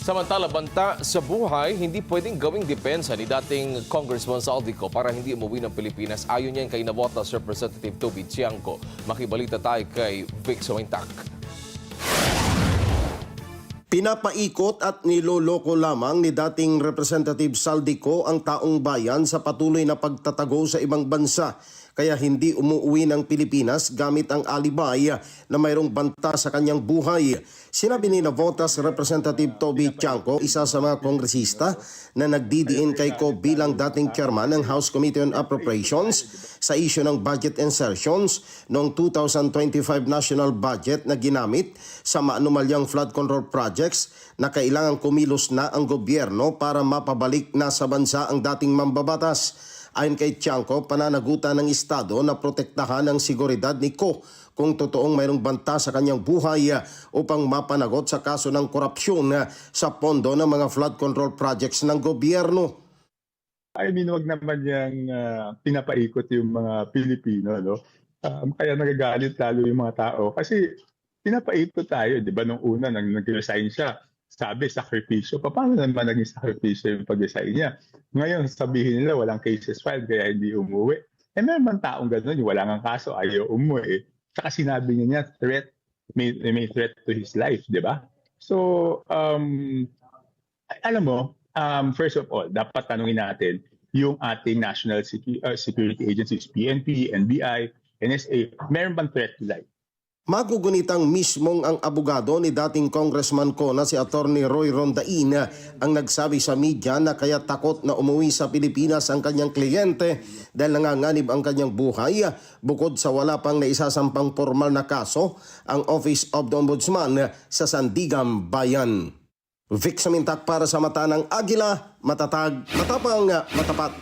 Samantala, banta sa buhay, hindi pwedeng gawing depensa ni dating Congressman Saldico para hindi umuwi ng Pilipinas. Ayon niyan kay Navotas Representative Toby Tiangco. Makibalita tayo kay Vic Sointak. Pinapaikot at niloloko lamang ni dating Representative Saldico ang taong bayan sa patuloy na pagtatago sa ibang bansa. Kaya hindi umuwi ng Pilipinas gamit ang alibay na mayroong banta sa kanyang buhay. Sinabi ni Navotas Representative Toby Tiangco, isa sa mga kongresista na nagdidiin kay Ko bilang dating chairman ng House Committee on Appropriations sa isyu ng budget insertions noong 2025 national budget na ginamit sa maanumalyang flood control projects na kailangang kumilos na ang gobyerno para mapabalik na sa bansa ang dating mambabatas. Ayon kay Tiangco, pananagutan ng Estado na protektahan ang seguridad ni Ko kung totoong mayroong banta sa kanyang buhay upang mapanagot sa kaso ng korupsyon sa pondo ng mga flood control projects ng gobyerno. I mean, wag naman yung pinapaikot yung mga Pilipino, no? Kaya nagagalit lalo yung mga tao. Kasi pinapaikot tayo, di ba, nung una, nang nag-resign siya. Sabi, sakripisyo. Paano naman naging sakripisyo yung pag-resign niya? Ngayon, sabihin nila, walang cases filed, kaya hindi umuwi. Eh, meron taong gano'n, yung wala nga kaso, ayaw umuwi. Saka sinabi niya, threat, may threat to his life, di ba? So, alam mo, first of all, dapat tanungin natin yung ating national security agencies, PNP, NBI, NSA, meron bang threat to life? Magugunitang mismong ang abogado ni dating Congressman ko na si Attorney Roy Rondain ang nagsabi sa media na kaya takot na umuwi sa Pilipinas ang kanyang kliyente dahil nanganganib ang kanyang buhay. Bukod sa wala pang naisasampang formal na kaso, ang Office of the Ombudsman sa Sandigan Bayan. Vic Sointak para sa Mata ng Agila, matatag, matapang, matapat.